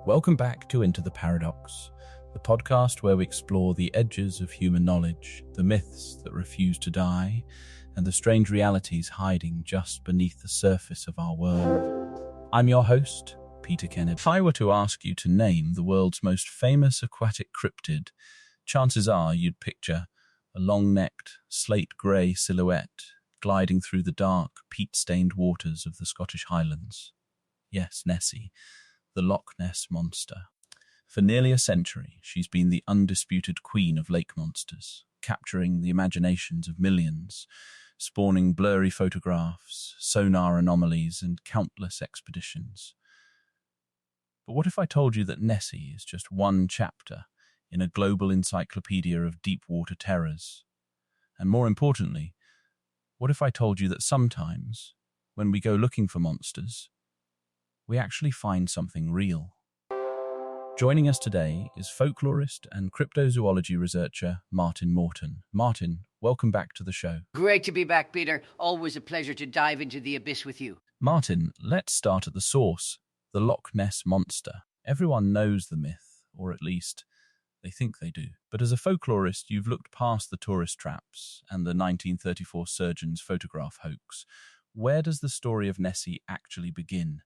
Welcome back to Into the Paradox, the podcast where we explore the edges of human knowledge, the myths that refuse to die, and the strange realities hiding just beneath the surface of our world. I'm your host, Peter Kennedy. If I were to ask you to name the world's most famous aquatic cryptid, chances are you'd picture a long-necked, slate-grey silhouette gliding through the dark, peat-stained waters of the Scottish Highlands. Yes, Nessie, the Loch Ness Monster. For nearly a century, she's been the undisputed queen of lake monsters, capturing the imaginations of millions, spawning blurry photographs, sonar anomalies, and countless expeditions. But what if I told you that Nessie is just one chapter in a global encyclopedia of deep-water terrors? And more importantly, what if I told you that sometimes, when we go looking for monsters, we actually find something real? Joining us today is folklorist and cryptozoology researcher Martin Morton. Martin, welcome back to the show. Great to be back, Peter. Always a pleasure to dive into the abyss with you. Martin, let's start at the source, the Loch Ness Monster. Everyone knows the myth, or at least they think they do. But as a folklorist, you've looked past the tourist traps and the 1934 surgeon's photograph hoax. Where does the story of Nessie actually begin?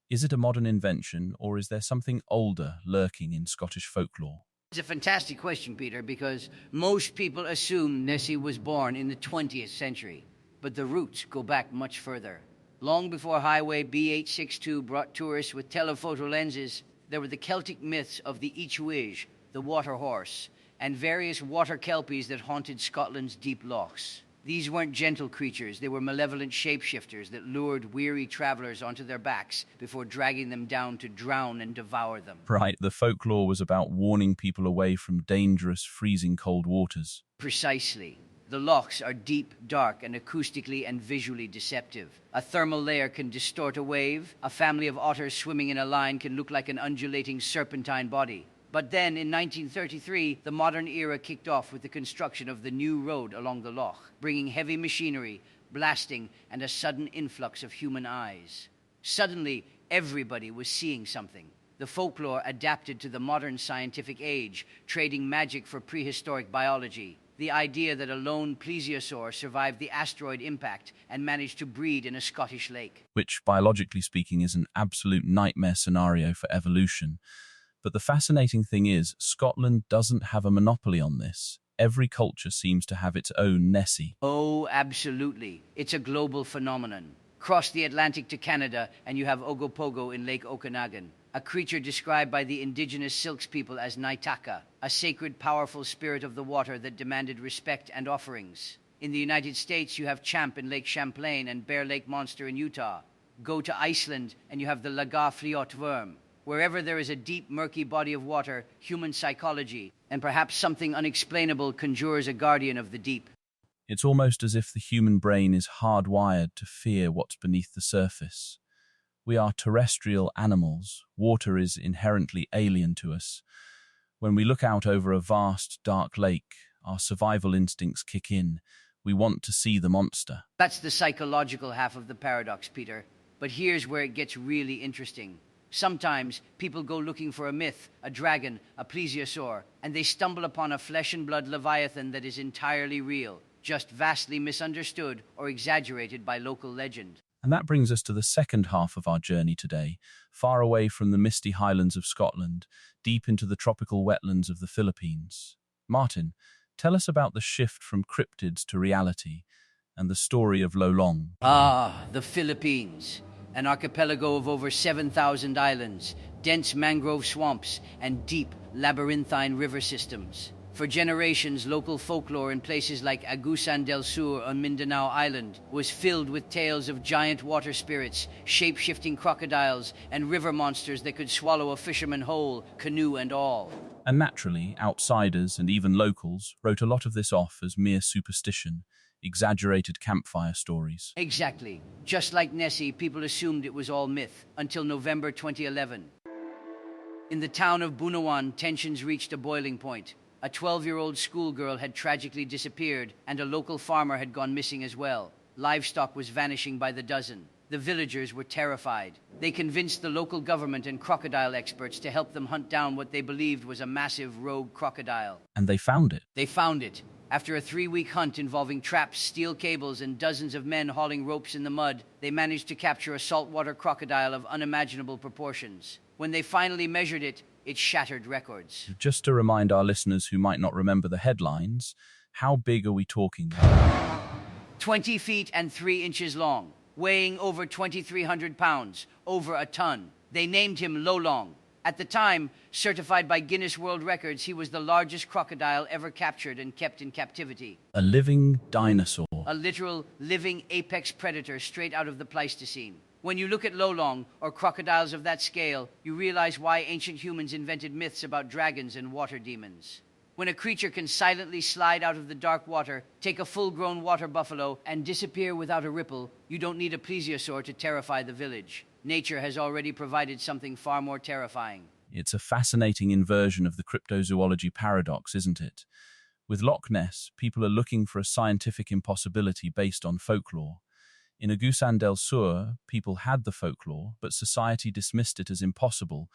Is it a modern invention, or is there something older lurking in Scottish folklore? It's a fantastic question, Peter, because most people assume Nessie was born in the 20th century, but the roots go back much further. Long before Highway B862 brought tourists with telephoto lenses, there were the Celtic myths of the Each-Wige, the water horse, and various water kelpies that haunted Scotland's deep lochs. These weren't gentle creatures, they were malevolent shapeshifters that lured weary travelers onto their backs before dragging them down to drown and devour them. Right, the folklore was about warning people away from dangerous, freezing cold waters. Precisely. The lochs are deep, dark, and acoustically and visually deceptive. A thermal layer can distort a wave. A family of otters swimming in a line can look like an undulating serpentine body. But then, in 1933, the modern era kicked off with the construction of the new road along the loch, bringing heavy machinery, blasting, and a sudden influx of human eyes. Suddenly, everybody was seeing something. The folklore adapted to the modern scientific age, trading magic for prehistoric biology. The idea that a lone plesiosaur survived the asteroid impact and managed to breed in a Scottish lake. Which, biologically speaking, is an absolute nightmare scenario for evolution. But the fascinating thing is, Scotland doesn't have a monopoly on this. Every culture seems to have its own Nessie. Oh, absolutely. It's a global phenomenon. Cross the Atlantic to Canada and you have Ogopogo in Lake Okanagan, a creature described by the indigenous Silks people as Naitaka, a sacred, powerful spirit of the water that demanded respect and offerings. In the United States, you have Champ in Lake Champlain and Bear Lake Monster in Utah. Go to Iceland and you have the Laga Fliot worm. Wherever there is a deep, murky body of water, human psychology, and perhaps something unexplainable conjures a guardian of the deep. It's almost as if the human brain is hardwired to fear what's beneath the surface. We are terrestrial animals. Water is inherently alien to us. When we look out over a vast, dark lake, our survival instincts kick in. We want to see the monster. That's the psychological half of the paradox, Peter. But here's where it gets really interesting. Sometimes people go looking for a myth, a dragon, a plesiosaur, and they stumble upon a flesh-and-blood leviathan that is entirely real, just vastly misunderstood or exaggerated by local legend. And that brings us to the second half of our journey today, far away from the misty highlands of Scotland, deep into the tropical wetlands of the Philippines. Martin, tell us about the shift from cryptids to reality and the story of Lolong. Ah, the Philippines. An archipelago of over 7,000 islands, dense mangrove swamps, and deep, labyrinthine river systems. For generations, local folklore in places like Agusan del Sur on Mindanao Island was filled with tales of giant water spirits, shape-shifting crocodiles, and river monsters that could swallow a fisherman whole, canoe and all. And naturally, outsiders and even locals wrote a lot of this off as mere superstition, exaggerated campfire stories. Exactly. Just like Nessie, people assumed it was all myth, until November 2011. In the town of Bunawan, tensions reached a boiling point. A 12-year-old schoolgirl had tragically disappeared, and a local farmer had gone missing as well. Livestock was vanishing by the dozen. The villagers were terrified. They convinced the local government and crocodile experts to help them hunt down what they believed was a massive rogue crocodile. And they found it. They found it. After a 3-week hunt involving traps, steel cables, and dozens of men hauling ropes in the mud, they managed to capture a saltwater crocodile of unimaginable proportions. When they finally measured it, it shattered records. Just to remind our listeners who might not remember the headlines, how big are we talking? 20 feet and 3 inches long, weighing over 2,300 pounds, over a ton. They named him Lolong. At the time, certified by Guinness World Records, he was the largest crocodile ever captured and kept in captivity. A living dinosaur. A literal living apex predator straight out of the Pleistocene. When you look at Lolong, or crocodiles of that scale, you realize why ancient humans invented myths about dragons and water demons. When a creature can silently slide out of the dark water, take a full-grown water buffalo, and disappear without a ripple, you don't need a plesiosaur to terrify the village. Nature has already provided something far more terrifying. It's a fascinating inversion of the cryptozoology paradox, isn't it? With Loch Ness, people are looking for a scientific impossibility based on folklore. In Agusan del Sur, people had the folklore, but society dismissed it as impossible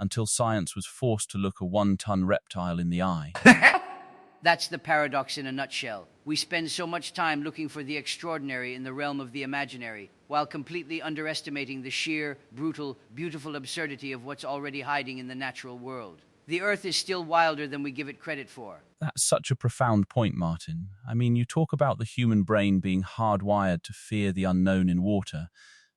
until science was forced to look a 1-ton reptile in the eye. That's the paradox in a nutshell. We spend so much time looking for the extraordinary in the realm of the imaginary, while completely underestimating the sheer, brutal, beautiful absurdity of what's already hiding in the natural world. The Earth is still wilder than we give it credit for. That's such a profound point, Martin. I mean, you talk about the human brain being hardwired to fear the unknown in water,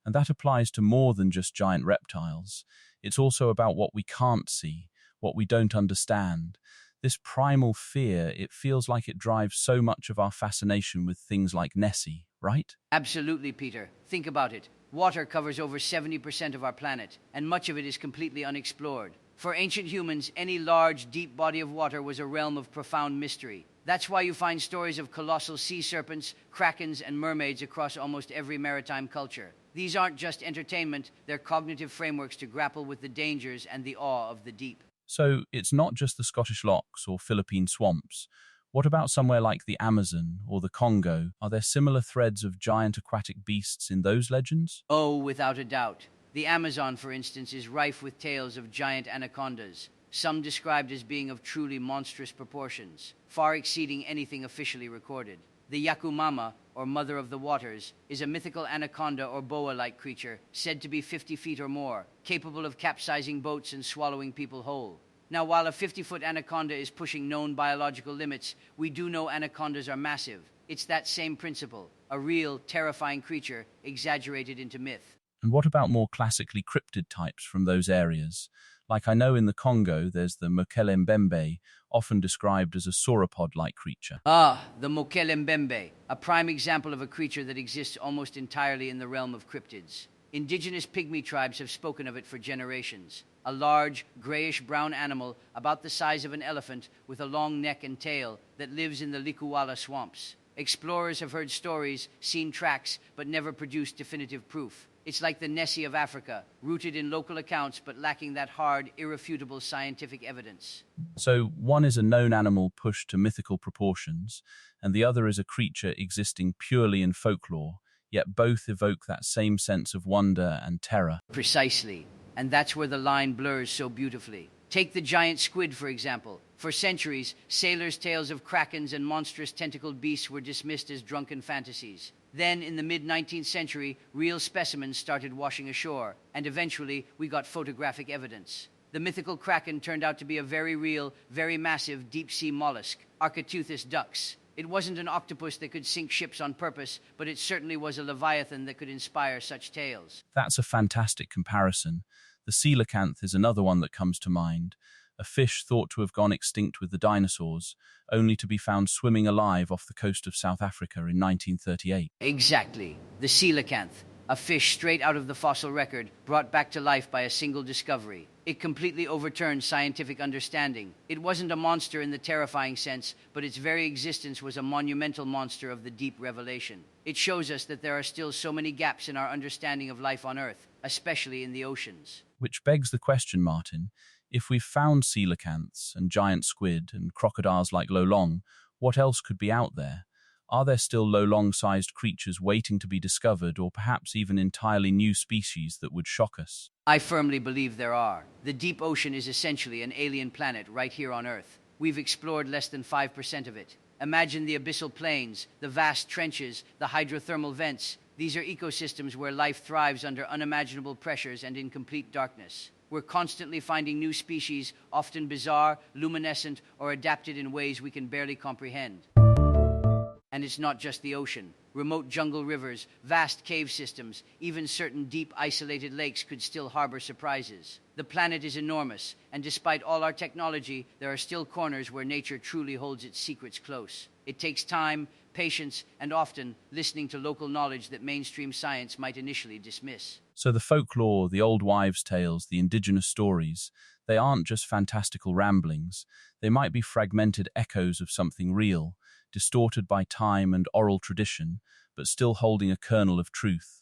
and that applies to more than just giant reptiles. It's also about what we can't see, what we don't understand. This primal fear, it feels like it drives so much of our fascination with things like Nessie, right? Absolutely, Peter. Think about it. Water covers over 70% of our planet, and much of it is completely unexplored. For ancient humans, any large, deep body of water was a realm of profound mystery. That's why you find stories of colossal sea serpents, krakens, and mermaids across almost every maritime culture. These aren't just entertainment, they're cognitive frameworks to grapple with the dangers and the awe of the deep. So it's not just the Scottish lochs or Philippine swamps. What about somewhere like the Amazon or the Congo? Are there similar threads of giant aquatic beasts in those legends? Oh, without a doubt. The Amazon, for instance, is rife with tales of giant anacondas, some described as being of truly monstrous proportions, far exceeding anything officially recorded. The Yakumama, or Mother of the Waters, is a mythical anaconda or boa-like creature, said to be 50 feet or more, capable of capsizing boats and swallowing people whole. Now, while a 50-foot anaconda is pushing known biological limits, we do know anacondas are massive. It's that same principle, a real, terrifying creature exaggerated into myth. And what about more classically cryptid types from those areas? Like I know in the Congo, there's the Mokelembembe, often described as a sauropod-like creature. Ah, the Mokelembembe, a prime example of a creature that exists almost entirely in the realm of cryptids. Indigenous pygmy tribes have spoken of it for generations. A large, grayish-brown animal about the size of an elephant with a long neck and tail that lives in the Likuwala swamps. Explorers have heard stories, seen tracks, but never produced definitive proof. It's like the Nessie of Africa, rooted in local accounts but lacking that hard, irrefutable scientific evidence. So one is a known animal pushed to mythical proportions, and the other is a creature existing purely in folklore, yet both evoke that same sense of wonder and terror. Precisely. And that's where the line blurs so beautifully. Take the giant squid, for example. For centuries, sailors' tales of krakens and monstrous tentacled beasts were dismissed as drunken fantasies. Then, in the mid-19th century, real specimens started washing ashore, and eventually we got photographic evidence. The mythical kraken turned out to be a very real, very massive deep-sea mollusk, Architeuthis dux. It wasn't an octopus that could sink ships on purpose, but it certainly was a leviathan that could inspire such tales. That's a fantastic comparison. The coelacanth is another one that comes to mind, a fish thought to have gone extinct with the dinosaurs, only to be found swimming alive off the coast of South Africa in 1938. Exactly. The coelacanth, a fish straight out of the fossil record, brought back to life by a single discovery. It completely overturned scientific understanding. It wasn't a monster in the terrifying sense, but its very existence was a monumental monster of the deep revelation. It shows us that there are still so many gaps in our understanding of life on Earth, especially in the oceans. Which begs the question, Martin, if we've found coelacanths and giant squid and crocodiles like Lolong, what else could be out there? Are there still Lolong-sized creatures waiting to be discovered, or perhaps even entirely new species that would shock us? I firmly believe there are. The deep ocean is essentially an alien planet right here on Earth. We've explored less than 5% of it. Imagine the abyssal plains, the vast trenches, the hydrothermal vents. These are ecosystems where life thrives under unimaginable pressures and in complete darkness. We're constantly finding new species, often bizarre, luminescent, or adapted in ways we can barely comprehend. And it's not just the ocean. Remote jungle rivers, vast cave systems, even certain deep, isolated lakes could still harbor surprises. The planet is enormous, and despite all our technology, there are still corners where nature truly holds its secrets close. It takes time, patience, and often listening to local knowledge that mainstream science might initially dismiss. So the folklore, the old wives' tales, the indigenous stories, they aren't just fantastical ramblings. They might be fragmented echoes of something real, distorted by time and oral tradition, but still holding a kernel of truth.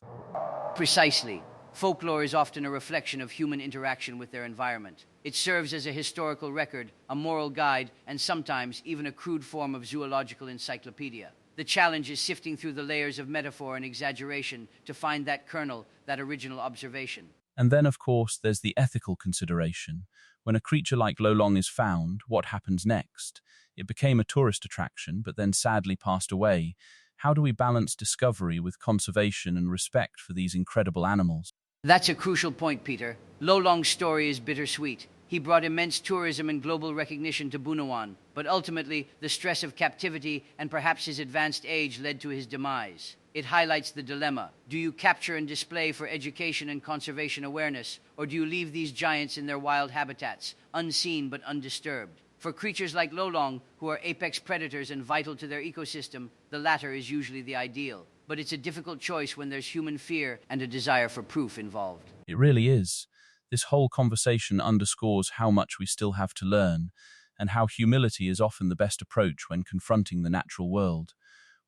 Precisely. Folklore is often a reflection of human interaction with their environment. It serves as a historical record, a moral guide, and sometimes even a crude form of zoological encyclopedia. The challenge is sifting through the layers of metaphor and exaggeration to find that kernel, that original observation. And then, of course, there's the ethical consideration. When a creature like Lolong is found, what happens next? It became a tourist attraction, but then sadly passed away. How do we balance discovery with conservation and respect for these incredible animals? That's a crucial point, Peter. Lolong's story is bittersweet. He brought immense tourism and global recognition to Bunawan, but ultimately, the stress of captivity and perhaps his advanced age led to his demise. It highlights the dilemma. Do you capture and display for education and conservation awareness, or do you leave these giants in their wild habitats, unseen but undisturbed? For creatures like Lolong, who are apex predators and vital to their ecosystem, the latter is usually the ideal. But it's a difficult choice when there's human fear and a desire for proof involved. It really is. This whole conversation underscores how much we still have to learn, and how humility is often the best approach when confronting the natural world.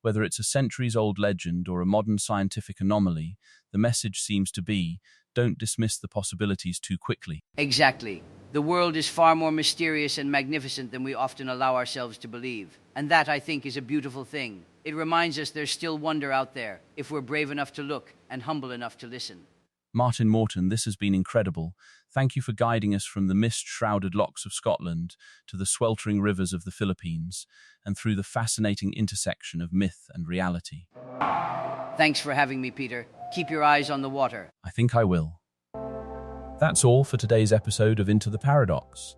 Whether it's a centuries-old legend or a modern scientific anomaly, the message seems to be, don't dismiss the possibilities too quickly. Exactly. The world is far more mysterious and magnificent than we often allow ourselves to believe. And that, I think, is a beautiful thing. It reminds us there's still wonder out there, if we're brave enough to look and humble enough to listen. Morton, this has been incredible. Thank you for guiding us from the mist-shrouded lochs of Scotland to the sweltering rivers of the Philippines, and through the fascinating intersection of myth and reality. Thanks for having me, Peter. Keep your eyes on the water. I think I will. That's all for today's episode of Into the Paradox.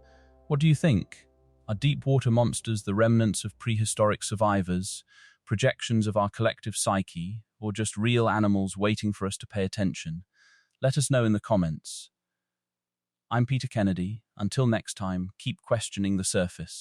What do you think? Are deep water monsters the remnants of prehistoric survivors, projections of our collective psyche, or just real animals waiting for us to pay attention? Let us know in the comments. I'm Peter Kennedy. Until next time, keep questioning the surface.